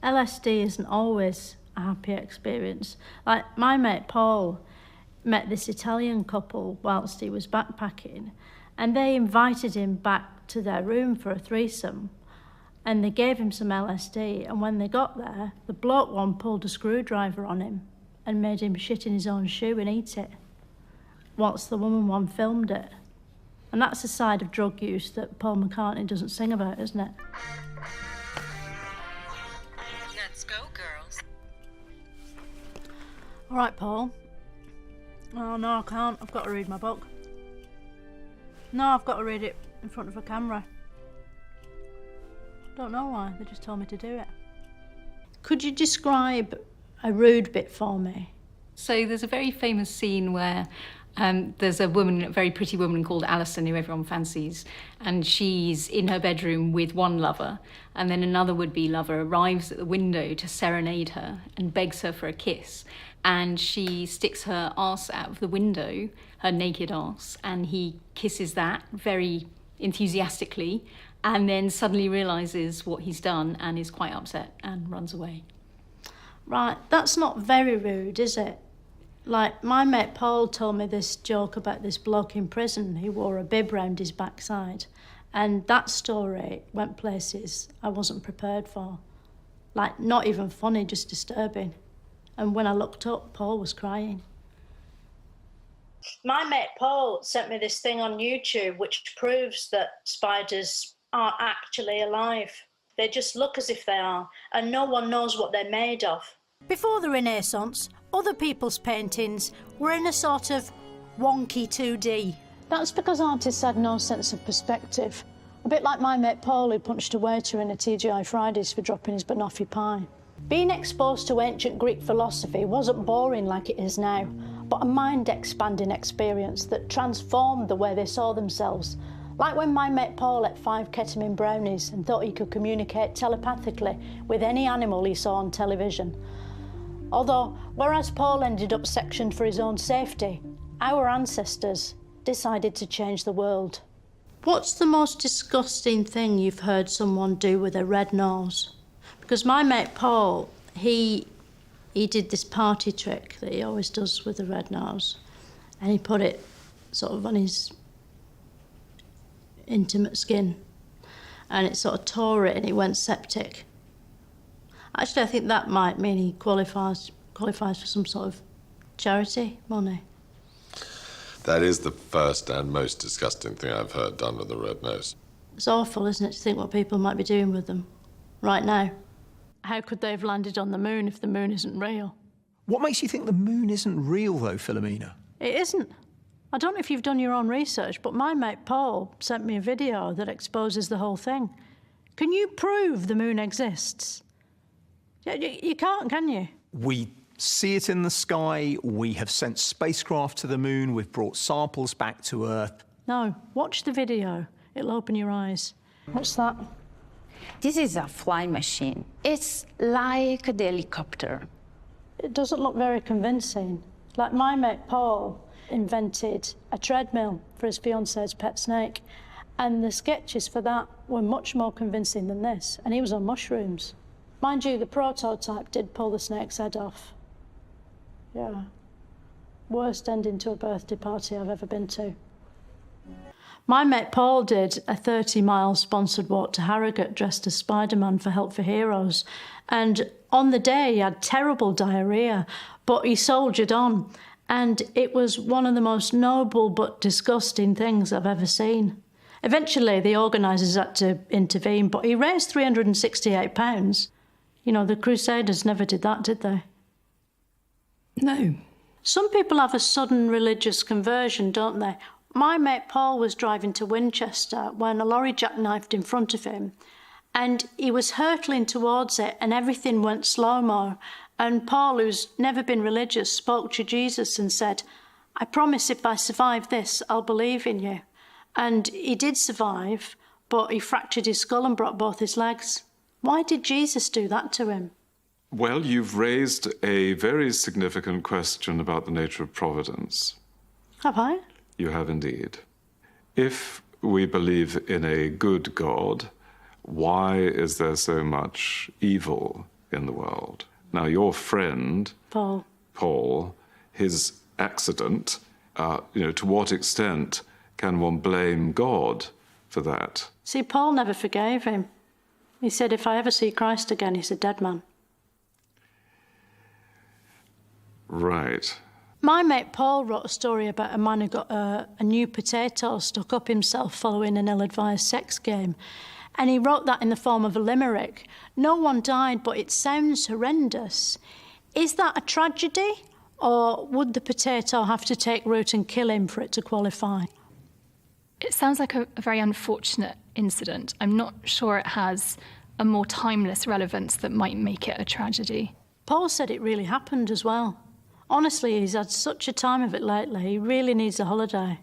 LSD isn't always a happy experience. Like, my mate Paul met this Italian couple whilst he was backpacking, and they invited him back to their room for a threesome, and they gave him some LSD, and when they got there, the bloke one pulled a screwdriver on him and made him shit in his own shoe and eat it, whilst the woman one filmed it. And that's a side of drug use that Paul McCartney doesn't sing about, isn't it? Let's go, girls. All right, Paul. Oh, no, I can't. I've got to read my book. No, I've got to read it in front of a camera. Don't know why. They just told me to do it. Could you describe a rude bit for me? So there's a very famous scene where there's a woman, a very pretty woman called Alison, who everyone fancies, and she's in her bedroom with one lover, and then another would-be lover arrives at the window to serenade her and begs her for a kiss, and she sticks her arse out of the window, her naked arse, and he kisses that very enthusiastically, and then suddenly realises what he's done and is quite upset and runs away. Right, that's not very rude, is it? Like, my mate Paul told me this joke about this bloke in prison who wore a bib round his backside, and that story went places I wasn't prepared for. Like, not even funny, just disturbing. And when I looked up, Paul was crying. My mate Paul sent me this thing on YouTube which proves that spiders aren't actually alive. They just look as if they are, and no one knows what they're made of. Before the Renaissance, other people's paintings were in a sort of wonky 2D. That's because artists had no sense of perspective. A bit like my mate Paul, who punched a waiter in a TGI Fridays for dropping his banoffee pie. Being exposed to ancient Greek philosophy wasn't boring like it is now, but a mind-expanding experience that transformed the way they saw themselves. Like when my mate Paul ate 5 ketamine brownies and thought he could communicate telepathically with any animal he saw on television. Although, whereas Paul ended up sectioned for his own safety, our ancestors decided to change the world. What's the most disgusting thing you've heard someone do with a red nose? Because my mate Paul, he did this party trick that he always does with a red nose, and he put it sort of on his intimate skin, and it sort of tore it and it went septic. Actually, I think that might mean he qualifies for some sort of charity money. That is the first and most disgusting thing I've heard done with a red nose. It's awful, isn't it, to think what people might be doing with them right now. How could they have landed on the moon if the moon isn't real? What makes you think the moon isn't real, though, Philomena? It isn't. I don't know if you've done your own research, but my mate Paul sent me a video that exposes the whole thing. Can you prove the moon exists? You can't, can you? We see it in the sky, we have sent spacecraft to the moon, we've brought samples back to Earth. No, watch the video. It'll open your eyes. What's that? This is a fly machine. It's like the helicopter. It doesn't look very convincing. Like my mate Paul invented a treadmill for his fiance's pet snake, and the sketches for that were much more convincing than this, and he was on mushrooms. Mind you, the prototype did pull the snake's head off. Yeah. Worst ending to a birthday party I've ever been to. My mate Paul did a 30-mile sponsored walk to Harrogate dressed as Spider-Man for Help for Heroes. And on the day, he had terrible diarrhoea, but he soldiered on. And it was one of the most noble but disgusting things I've ever seen. Eventually, the organisers had to intervene, but he raised £368. You know, the Crusaders never did that, did they? No. Some people have a sudden religious conversion, don't they? My mate Paul was driving to Winchester when a lorry jackknifed in front of him, and he was hurtling towards it and everything went slow-mo. And Paul, who's never been religious, spoke to Jesus and said, "I promise if I survive this, I'll believe in you." And he did survive, but he fractured his skull and broke both his legs. Why did Jesus do that to him? Well, you've raised a very significant question about the nature of providence. Have I? You have indeed. If we believe in a good God, why is there so much evil in the world. Now, your friend, Paul, his accident, to what extent can one blame God for that? See, Paul never forgave him. He said, if I ever see Christ again, he's a dead man. Right. My mate Paul wrote a story about a man who got a new potato stuck up himself following an ill-advised sex game. And he wrote that in the form of a limerick. No one died, but it sounds horrendous. Is that a tragedy? Or would the potato have to take root and kill him for it to qualify? It sounds like a very unfortunate incident. I'm not sure it has a more timeless relevance that might make it a tragedy. Paul said it really happened as well. Honestly, he's had such a time of it lately, he really needs a holiday.